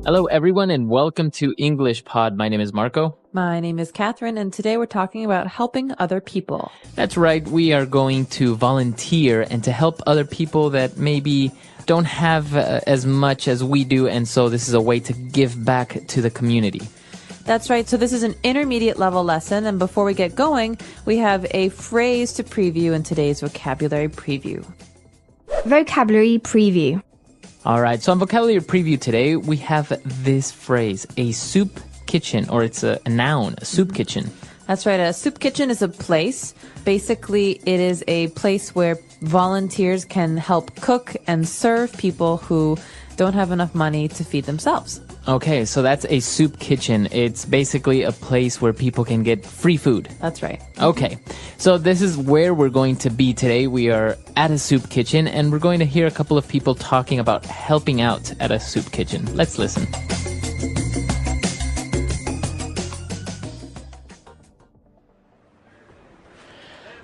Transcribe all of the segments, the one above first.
Hello, everyone, and welcome to English Pod. My name is Marco. My name is Catherine, and today we're talking about helping other people. That's right. We are going to volunteer and to help other people that maybe don't have as much as we do, and so this is a way to give back to the community. That's right. So this is an intermediate level lesson, and before we get going, we have a phrase to preview in today's vocabulary preview. Vocabulary preview. All right, so on vocabulary preview today, we have this phrase, a soup kitchen, or it's a noun, a soup kitchen. That's right. A soup kitchen is a place. Basically, it is a place where volunteers can help cook and serve people who don't have enough money to feed themselves. Okay, so that's a soup kitchen. It's basically a place where people can get free food. That's right. Okay, so this is where we're going to be today. We are at a soup kitchen, and we're going to hear a couple of people talking about helping out at a soup kitchen. Let's listen.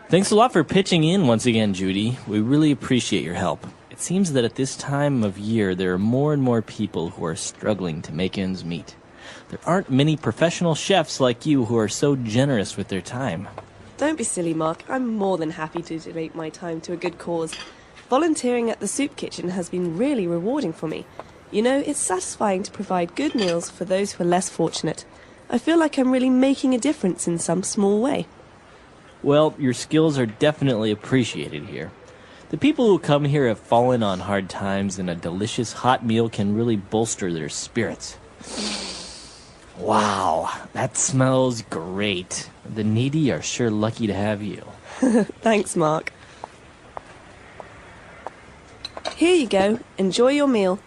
Thanks a lot for pitching in once again, Judy. We really appreciate your help. It seems that at this time of year, there are more and more people who are struggling to make ends meet. There aren't many professional chefs like you who are so generous with their time. Don't be silly, Mark. I'm more than happy to donate my time to a good cause. Volunteering at the soup kitchen has been really rewarding for me. You know, it's satisfying to provide good meals for those who are less fortunate. I feel like I'm really making a difference in some small way. Well, your skills are definitely appreciated here. The people who come here have fallen on hard times, and a delicious hot meal can really bolster their spirits. Wow, that smells great. The needy are sure lucky to have you. Thanks, Mark. Here you go. Enjoy your meal.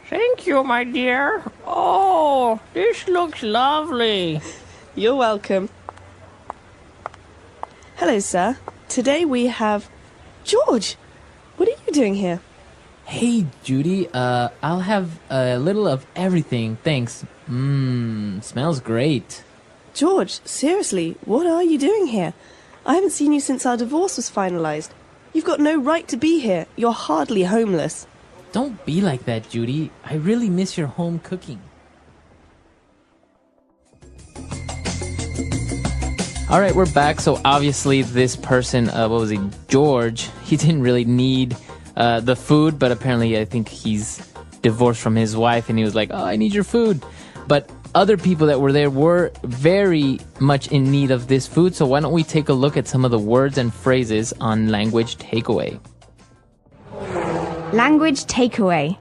Thank you, my dear. Oh, this looks lovely. You're welcome. Hello, sir. Today we have... George, what are you doing here? Hey, Judy, I'll have a little of everything, thanks. Smells great. George, seriously, what are you doing here? I haven't seen you since our divorce was finalized. You've got no right to be here. You're hardly homeless. Don't be like that, Judy. I really miss your home cooking. All right, we're back. So obviously this person, George, he didn't really need the food, but apparently I think he's divorced from his wife and he was like, oh, I need your food. But other people that were there were very much in need of this food. So why don't we take a look at some of the words and phrases on language takeaway. Language takeaway.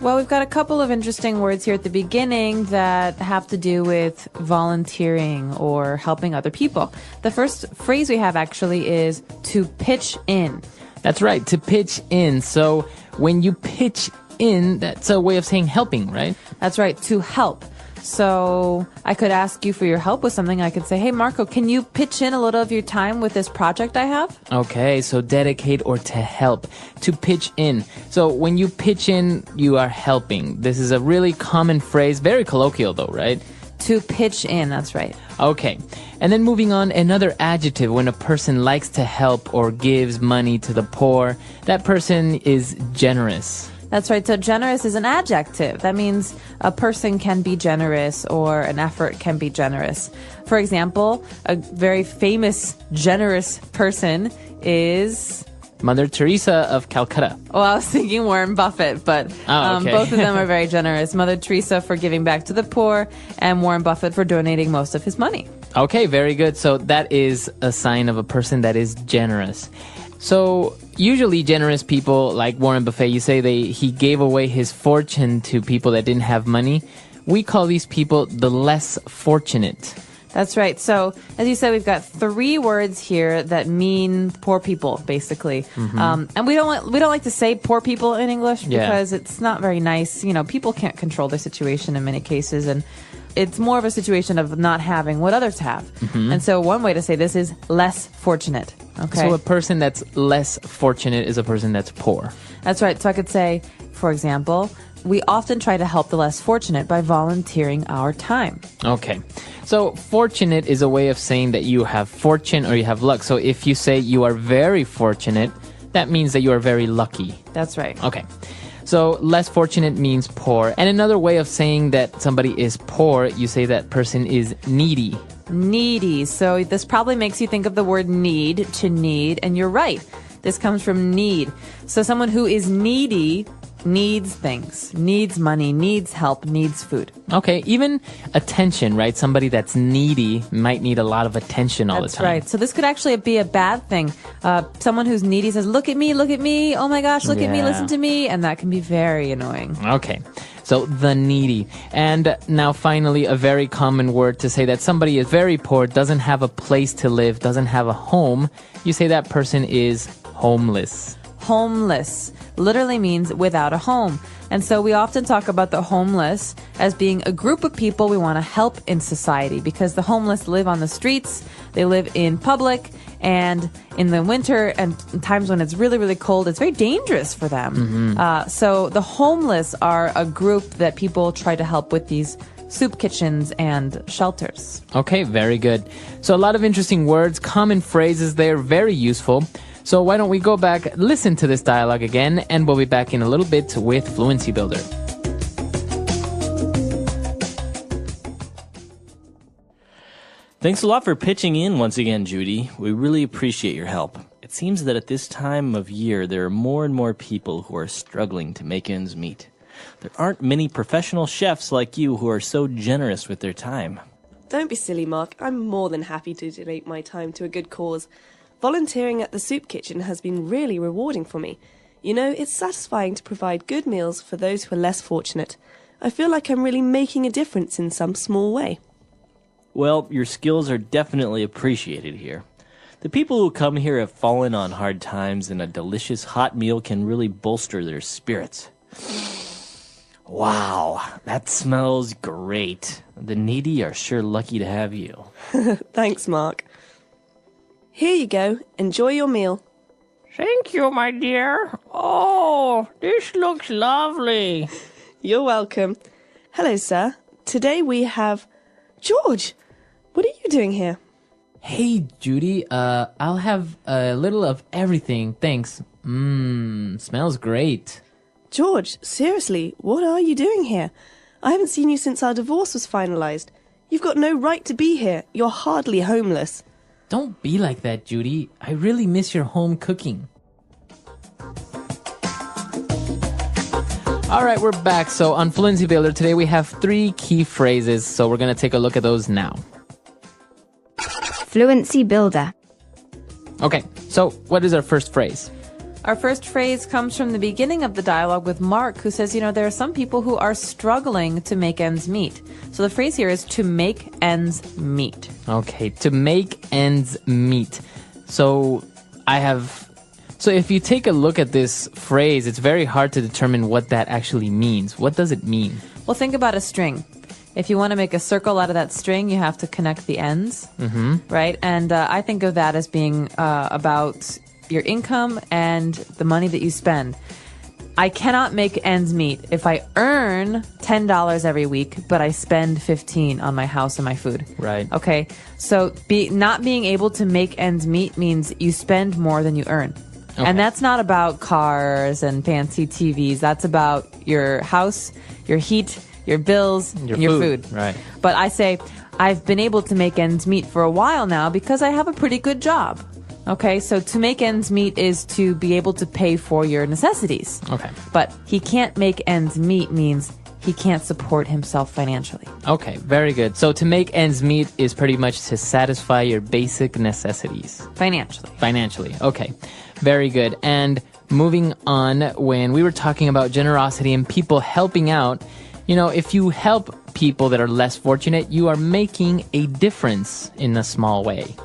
Well, we've got a couple of interesting words here at the beginning that have to do with volunteering or helping other people. The first phrase we have actually is to pitch in. That's right, to pitch in. So when you pitch in, that's a way of saying helping, right? That's right, to help. So I could ask you for your help with something. I could say, hey, Marco, can you pitch in a little of your time with this project I have? Okay, so dedicate or to help, to pitch in. So when you pitch in, you are helping. This is a really common phrase, very colloquial though, right? To pitch in, that's right. Okay, and then moving on, another adjective when a person likes to help or gives money to the poor, that person is generous. That's right. So generous is an adjective. That means a person can be generous or an effort can be generous. For example, a very famous generous person is... Mother Teresa of Calcutta. Well, I was thinking Warren Buffett, but okay. Both of them are very generous. Mother Teresa for giving back to the poor and Warren Buffett for donating most of his money. Okay, very good. So that is a sign of a person that is generous. So usually generous people like Warren Buffett, you say he gave away his fortune to people that didn't have money. We call these people the less fortunate. That's right. So as you said, we've got three words here that mean poor people, basically. Mm-hmm. And we don't like to say poor people in English because it's not very nice. You know, people can't control their situation in many cases, and it's more of a situation of not having what others have. Mm-hmm. And so one way to say this is less fortunate. Okay. So a person that's less fortunate is a person that's poor. That's right. So I could say, for example, we often try to help the less fortunate by volunteering our time. Okay. So fortunate is a way of saying that you have fortune or you have luck. So if you say you are very fortunate, that means that you are very lucky. That's right. Okay. So less fortunate means poor. And another way of saying that somebody is poor, you say that person is needy. Needy. So this probably makes you think of the word need, to need, and you're right. This comes from need. So someone who is needy needs things, needs money, needs help, needs food. Okay, even attention, right? Somebody that's needy might need a lot of attention all the time. That's right. So this could actually be a bad thing. Someone who's needy says, look at me, oh my gosh, look at me, listen to me. And that can be very annoying. Okay, so the needy. And now finally, a very common word to say that somebody is very poor, doesn't have a place to live, doesn't have a home. You say that person is homeless. Homeless literally means without a home. And so we often talk about the homeless as being a group of people we want to help in society, because the homeless live on the streets, they live in public, and in the winter and times when it's really, really cold, it's very dangerous for them. So the homeless are a group that people try to help with these soup kitchens and shelters. Okay, very good. So a lot of interesting words, common phrases there, very useful. So why don't we go back, listen to this dialogue again, and we'll be back in a little bit with Fluency Builder. Thanks a lot for pitching in once again, Judy. We really appreciate your help. It seems that at this time of year, there are more and more people who are struggling to make ends meet. There aren't many professional chefs like you who are so generous with their time. Don't be silly, Mark. I'm more than happy to donate my time to a good cause. Volunteering at the soup kitchen has been really rewarding for me. You know, it's satisfying to provide good meals for those who are less fortunate. I feel like I'm really making a difference in some small way. Well, your skills are definitely appreciated here. The people who come here have fallen on hard times, and a delicious hot meal can really bolster their spirits. Wow, that smells great. The needy are sure lucky to have you. Thanks, Mark. Here you go. Enjoy your meal. Thank you, my dear. Oh, this looks lovely. You're welcome. Hello, sir. Today we have... George, what are you doing here? Hey, Judy, I'll have a little of everything, thanks. Smells great. George, seriously, what are you doing here? I haven't seen you since our divorce was finalized. You've got no right to be here. You're hardly homeless. Don't be like that, Judy. I really miss your home cooking. All right, we're back. So on Fluency Builder today, we have 3 key phrases. So we're going to take a look at those now. Fluency Builder. Okay, so what is our first phrase? Our first phrase comes from the beginning of the dialogue with Mark, who says, there are some people who are struggling to make ends meet. So the phrase here is to make ends meet. Okay, to make ends meet. So if you take a look at this phrase, it's very hard to determine what that actually means. What does it mean? Well, think about a string. If you want to make a circle out of that string, you have to connect the ends, right? And I think of that as being about your income and the money that you spend. I cannot make ends meet if I earn $10 every week, but I spend $15 on my house and my food. Right. Okay. So not being able to make ends meet means you spend more than you earn. Okay. And that's not about cars and fancy TVs. That's about your house, your heat, your bills, and your food. Right. But I say, I've been able to make ends meet for a while now because I have a pretty good job. Okay, so to make ends meet is to be able to pay for your necessities. Okay. But he can't make ends meet means he can't support himself financially. Okay, very good. So to make ends meet is pretty much to satisfy your basic necessities. Financially, okay. Very good. And moving on, when we were talking about generosity and people helping out, if you help people that are less fortunate, you are making a difference in a small way.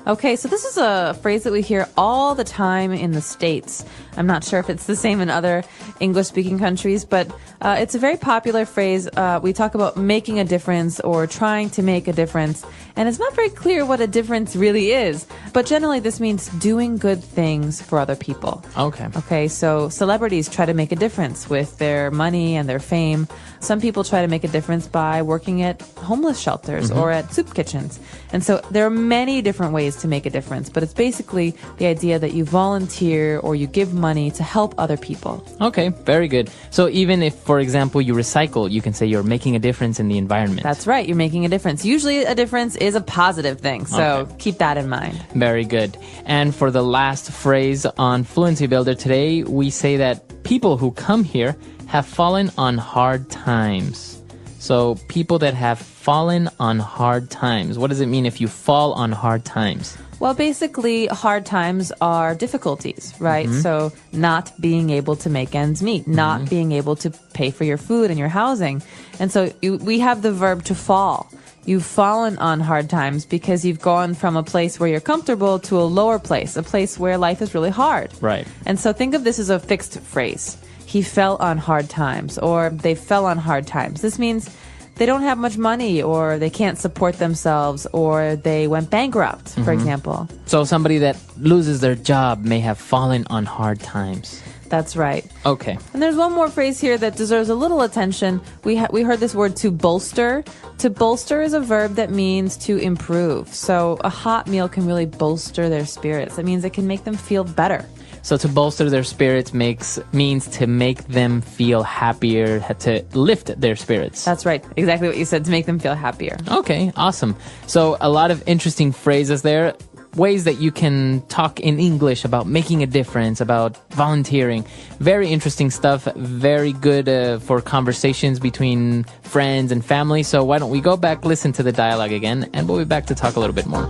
Okay, so this is a phrase that we hear all the time in the States. I'm not sure if it's the same in other English-speaking countries, but it's a very popular phrase. We talk about making a difference or trying to make a difference. And it's not very clear what a difference really is. But generally, this means doing good things for other people. Okay. Okay, so celebrities try to make a difference with their money and their fame. Some people try to make a difference by working at homeless shelters or at soup kitchens. And so there are many different ways to make a difference, but it's basically the idea that you volunteer or you give money to help other people. Okay, very good. So even if, for example, you recycle, you can say you're making a difference in the environment. That's right, you're making a difference. Usually a difference is a positive thing, so keep that in mind. Very good. And for the last phrase on Fluency Builder today, we say that people who come here have fallen on hard times. So people that have fallen on hard times. What does it mean if you fall on hard times? Well, basically, hard times are difficulties, right? So not being able to make ends meet, not being able to pay for your food and your housing. And so we have the verb to fall. You've fallen on hard times because you've gone from a place where you're comfortable to a lower place, a place where life is really hard. Right. And so think of this as a fixed phrase. He fell on hard times, or they fell on hard times. This means they don't have much money, or they can't support themselves, or they went bankrupt, for example. So somebody that loses their job may have fallen on hard times. That's right. Okay. And there's one more phrase here that deserves a little attention. We heard this word to bolster. To bolster is a verb that means to improve. So a hot meal can really bolster their spirits. That means it can make them feel better. So to bolster their spirits means to make them feel happier, to lift their spirits. That's right. Exactly what you said, to make them feel happier. Okay, awesome. So a lot of interesting phrases there. Ways that you can talk in English about making a difference, about volunteering. Very interesting stuff. Very good for conversations between friends and family. So why don't we go back, listen to the dialogue again, and we'll be back to talk a little bit more.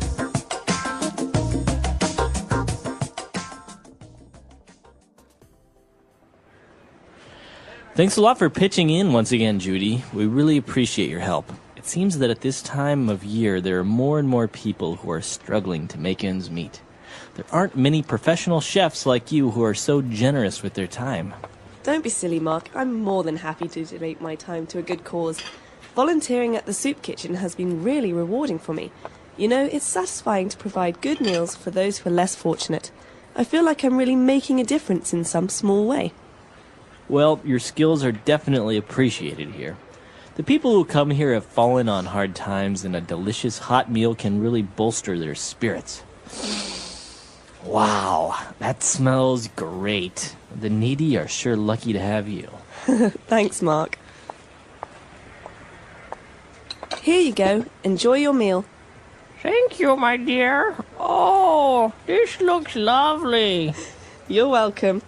Thanks a lot for pitching in once again, Judy. We really appreciate your help. It seems that at this time of year, there are more and more people who are struggling to make ends meet. There aren't many professional chefs like you who are so generous with their time. Don't be silly, Mark. I'm more than happy to donate my time to a good cause. Volunteering at the soup kitchen has been really rewarding for me. You know, it's satisfying to provide good meals for those who are less fortunate. I feel like I'm really making a difference in some small way. Well, your skills are definitely appreciated here. The people who come here have fallen on hard times, and a delicious hot meal can really bolster their spirits. Wow, that smells great. The needy are sure lucky to have you. Thanks, Mark. Here you go. Enjoy your meal. Thank you, my dear. Oh, this looks lovely. You're welcome.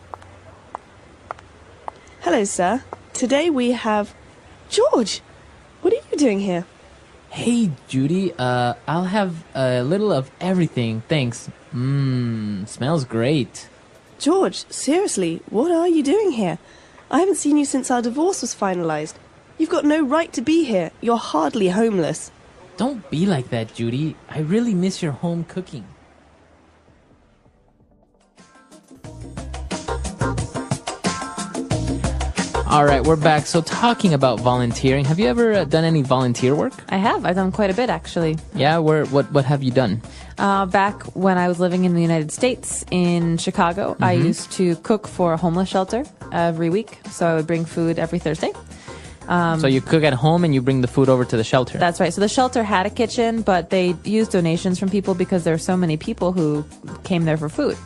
Hello, sir. Today we have... George! What are you doing here? Hey, Judy, I'll have a little of everything, thanks. Smells great. George, seriously, what are you doing here? I haven't seen you since our divorce was finalized. You've got no right to be here. You're hardly homeless. Don't be like that, Judy. I really miss your home cooking. All right, we're back. So talking about volunteering, have you ever done any volunteer work? I have. I've done quite a bit, actually. Yeah, what have you done? Back when I was living in the United States in Chicago, I used to cook for a homeless shelter every week. So I would bring food every Thursday. So you cook at home and you bring the food over to the shelter. That's right. So the shelter had a kitchen, but they used donations from people because there are so many people who came there for food.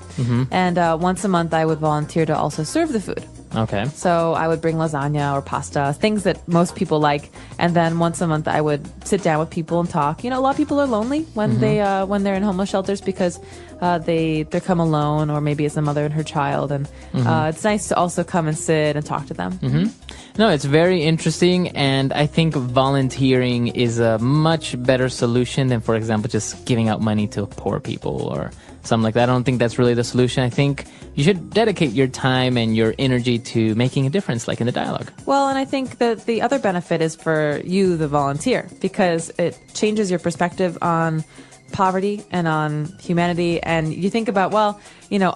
And once a month, I would volunteer to also serve the food. Okay. So I would bring lasagna or pasta, things that most people like, and then once a month I would sit down with people and talk. You know, a lot of people are lonely when they're in homeless shelters because they come alone, or maybe it's a mother and her child, and it's nice to also come and sit and talk to them. No, it's very interesting, and I think volunteering is a much better solution than, for example, just giving out money to poor people or something like that. I don't think that's really the solution. I think you should dedicate your time and your energy to making a difference, like in the dialogue. Well, and I think that the other benefit is for you, the volunteer, because it changes your perspective on poverty and on humanity, and you think about, well,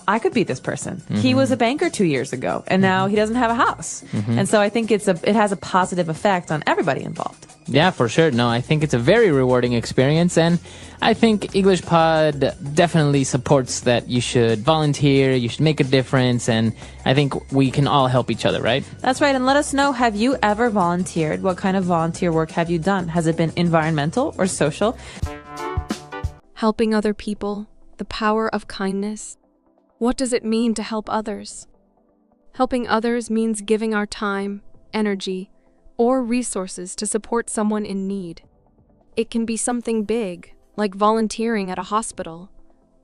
I could be this person. He was a banker 2 years ago, and now he doesn't have a house. And so I think it has a positive effect on everybody involved. Yeah, for sure. No, I think it's a very rewarding experience, and I think English Pod definitely supports that you should volunteer, you should make a difference, and I think we can all help each other, right? That's right, and let us know, have you ever volunteered? What kind of volunteer work have you done? Has it been environmental or social? Helping other people, the power of kindness. What does it mean to help others? Helping others means giving our time, energy, or resources to support someone in need. It can be something big, like volunteering at a hospital,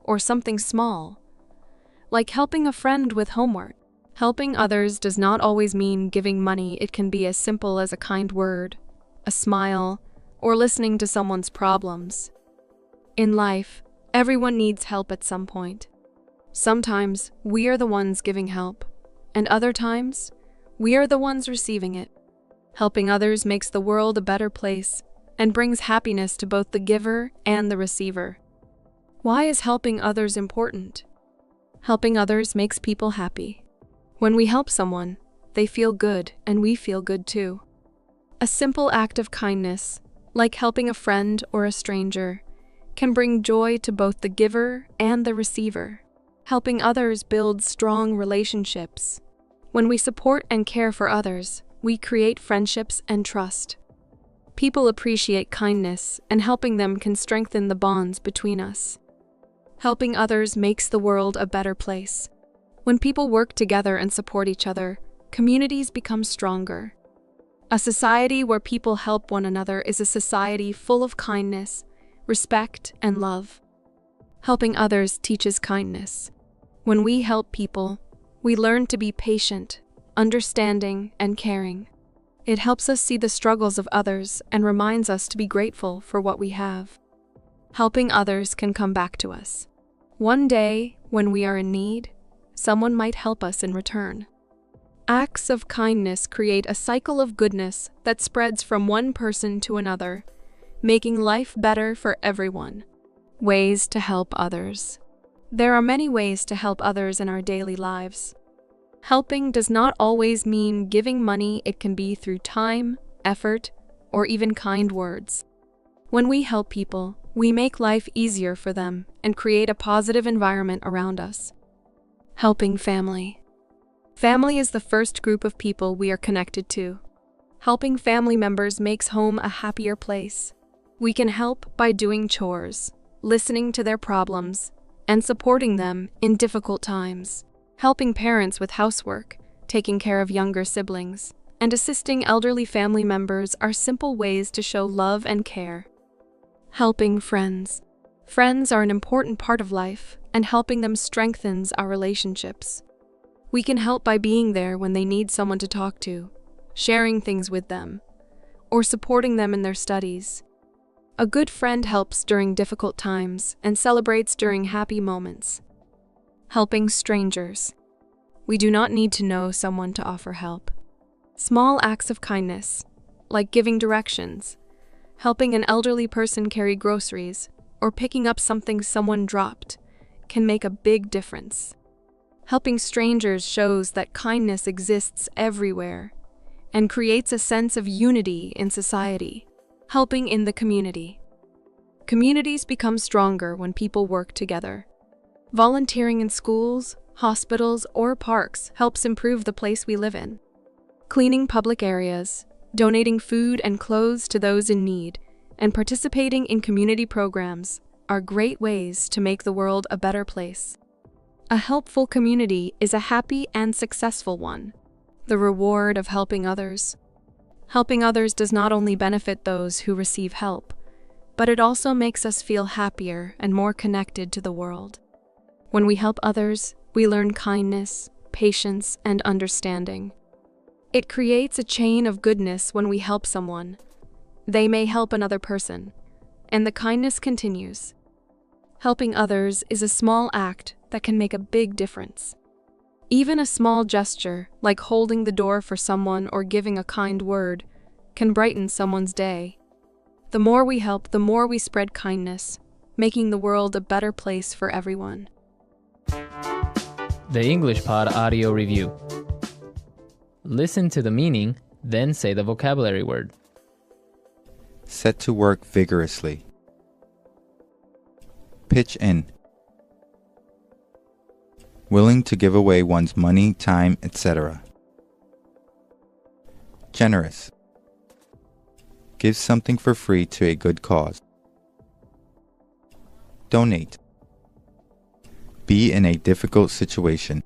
or something small, like helping a friend with homework. Helping others does not always mean giving money. It can be as simple as a kind word, a smile, or listening to someone's problems. In life, everyone needs help at some point. Sometimes we are the ones giving help, and other times we are the ones receiving it. Helping others makes the world a better place and brings happiness to both the giver and the receiver. Why is helping others important? Helping others makes people happy. When we help someone, they feel good and we feel good too. A simple act of kindness, like helping a friend or a stranger, can bring joy to both the giver and the receiver. Helping others builds strong relationships. When we support and care for others, we create friendships and trust. People appreciate kindness, and helping them can strengthen the bonds between us. Helping others makes the world a better place. When people work together and support each other, communities become stronger. A society where people help one another is a society full of kindness, respect, and love. Helping others teaches kindness. When we help people, we learn to be patient, understanding, and caring. It helps us see the struggles of others and reminds us to be grateful for what we have. Helping others can come back to us. One day, when we are in need, someone might help us in return. Acts of kindness create a cycle of goodness that spreads from one person to another, making life better for everyone. Ways to help others. There are many ways to help others in our daily lives. Helping does not always mean giving money. It can be through time, effort, or even kind words. When we help people, we make life easier for them and create a positive environment around us. Helping family. Family is the first group of people we are connected to. Helping family members makes home a happier place. We can help by doing chores, listening to their problems, and supporting them in difficult times. Helping parents with housework, taking care of younger siblings, and assisting elderly family members are simple ways to show love and care. Helping friends. Friends are an important part of life, and helping them strengthens our relationships. We can help by being there when they need someone to talk to, sharing things with them, or supporting them in their studies. A good friend helps during difficult times and celebrates during happy moments. Helping strangers. We do not need to know someone to offer help. Small acts of kindness, like giving directions, helping an elderly person carry groceries, or picking up something someone dropped, can make a big difference. Helping strangers shows that kindness exists everywhere and creates a sense of unity in society. Helping in the community. Communities become stronger when people work together. Volunteering in schools, hospitals, or parks helps improve the place we live in. Cleaning public areas, donating food and clothes to those in need, and participating in community programs are great ways to make the world a better place. A helpful community is a happy and successful one. The reward of helping others. Helping others does not only benefit those who receive help, but it also makes us feel happier and more connected to the world. When we help others, we learn kindness, patience, and understanding. It creates a chain of goodness when we help someone. They may help another person, and the kindness continues. Helping others is a small act that can make a big difference. Even a small gesture, like holding the door for someone or giving a kind word, can brighten someone's day. The more we help, the more we spread kindness, making the world a better place for everyone. The English Pod Audio Review. Listen to the meaning, then say the vocabulary word. Set to work vigorously. Pitch in. Willing to give away one's money, time, etc. Generous. Give something for free to a good cause. Donate. Be in a difficult situation.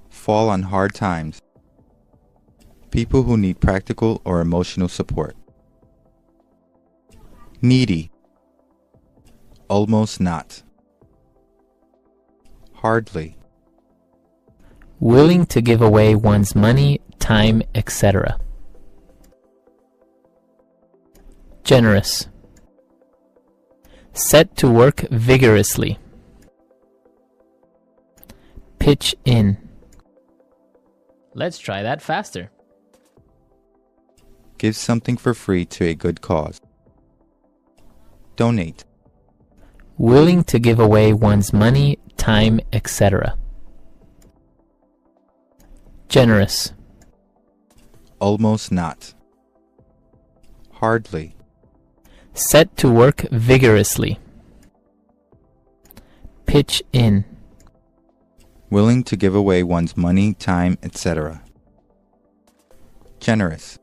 Fall on hard times. People who need practical or emotional support. Needy. Almost not. Hardly. Willing to give away one's money, time, etc. Generous. Set to work vigorously. Pitch in. Let's try that faster. Give something for free to a good cause. Donate. Willing to give away one's money, time, etc. Generous. Almost not. Hardly. Set to work vigorously. Pitch in. Willing to give away one's money, time, etc. Generous.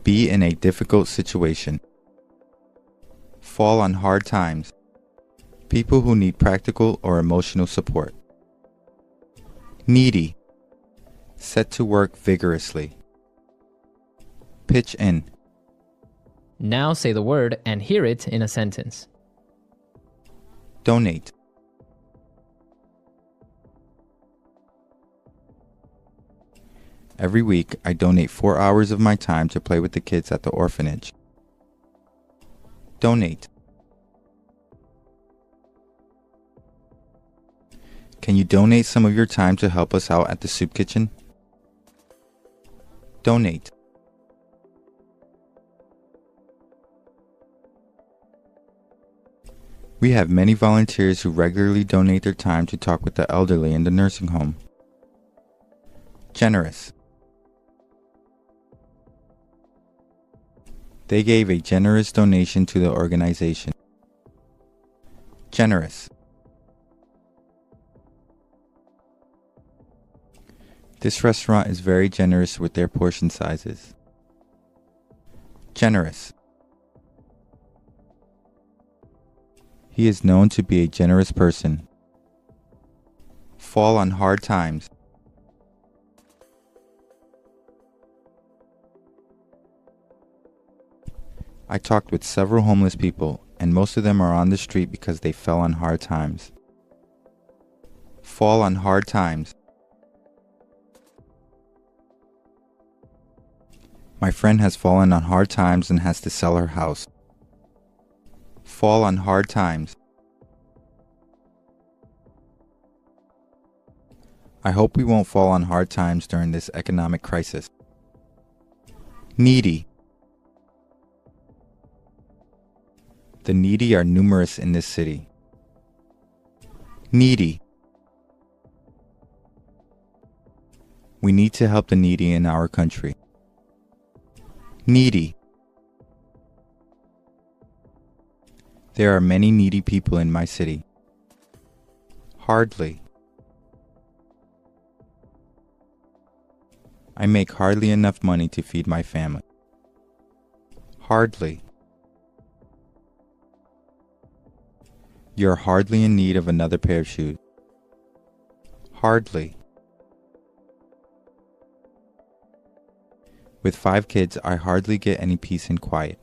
Be in a difficult situation. Fall on hard times. People who need practical or emotional support. Needy. Set to work vigorously. Pitch in. Now say the word and hear it in a sentence. Donate. Every week, I donate 4 hours of my time to play with the kids at the orphanage. Donate. Can you donate some of your time to help us out at the soup kitchen? Donate. We have many volunteers who regularly donate their time to talk with the elderly in the nursing home. Generous. They gave a generous donation to the organization. Generous. This restaurant is very generous with their portion sizes. Generous. He is known to be a generous person. Fall on hard times. I talked with several homeless people, and most of them are on the street because they fell on hard times. Fall on hard times. My friend has fallen on hard times and has to sell her house. Fall on hard times. I hope we won't fall on hard times during this economic crisis. Needy. The needy are numerous in this city. Needy. We need to help the needy in our country. Needy. There are many needy people in my city. Hardly. I make hardly enough money to feed my family. Hardly. You're hardly in need of another pair of shoes. Hardly. With 5 kids, I hardly get any peace and quiet.